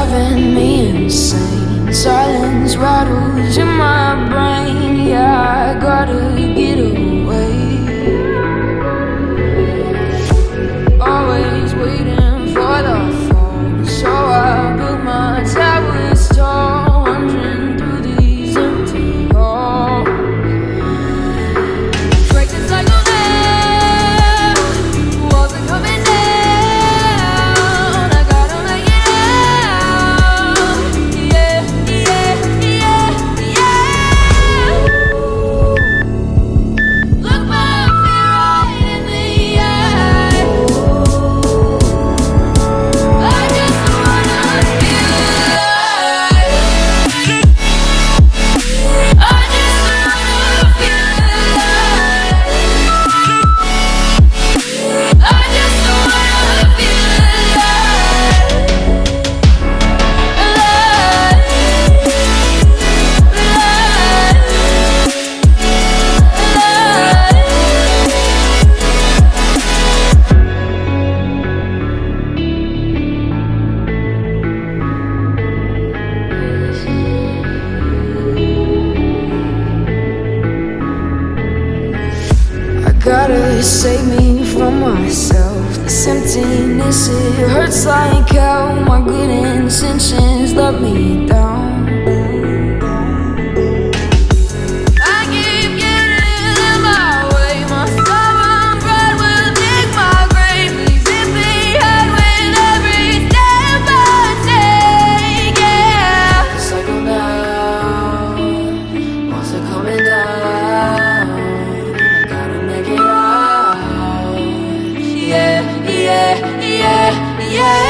driving me insane. Silence rattles in my brain. Yeah, I gotta get away. Always waiting for the fall, so I built my towers tall, wandering through these empty halls. Break the cycle now, walls are coming down. I gotta make it out. Yeah, yeah, yeah, yeah. Look my fear right in the eye. I just wanna feel alive. I just wanna feel alive. I just wanna feel I gotta save me from myself. This emptiness, it hurts like hell. My good intentions let me down. I keep getting in my way. My stubborn pride will dig my grave. Please hit me hard with every step I take. Yeah, cycle down, walls are coming down. I gotta make it out. Yeah, yeah, yeah, yeah.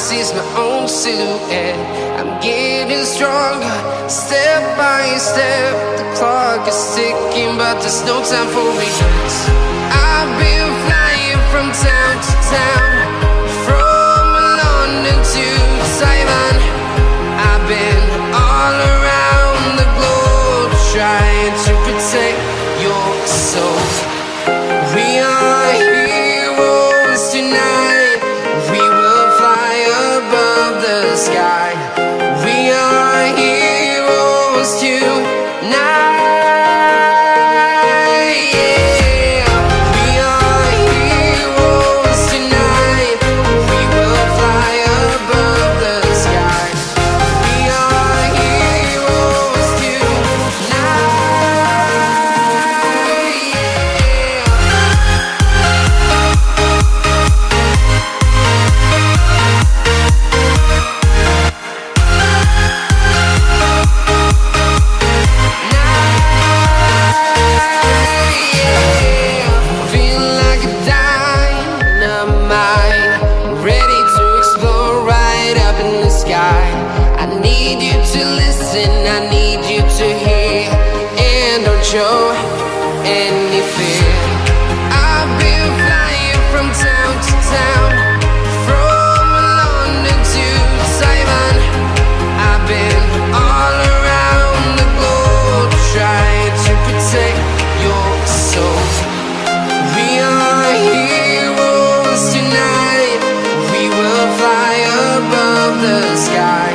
sees my own silhouette. I'm getting stronger, step by step. The clock is ticking, but there's no time for regrets. I've been flying from town to town, from London to Taiwan. I've been all around the globe, trying to protect your soul. We are heroes tonight. We will fly above the sky. We are heroes tonight. Yeah. We are heroes tonight. We will fly above the sky. We are heroes tonight. Feeling like a dynamite, ready to explore right up in the sky. I need you to listen, I need you to hear, and don't show any fear. I've been flying from town to town, from London to Taiwan. I've been all around the globe, trying to protect your soul. We are heroes tonight. We will fly above the sky.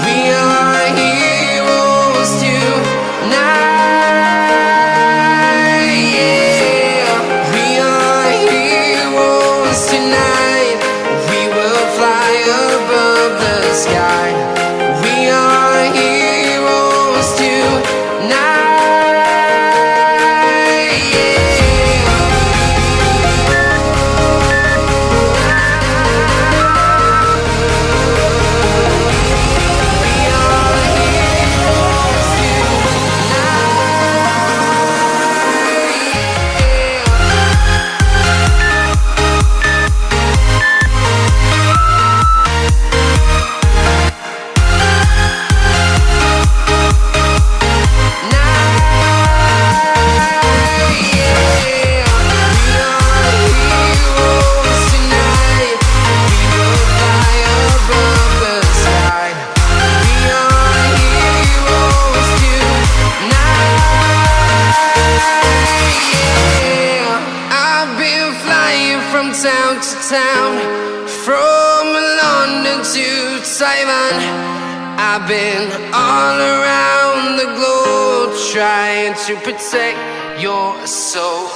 We are heroes tonight. Yeah. We are heroes tonight. We will fly above the sky. We are heroes tonight. Yeah. We are heroes tonight. We will fly above the sky. We are heroes tonight. Yeah. I've been flying from town to town, from London to Taiwan. I've been all around the globe, trying to protect your soul.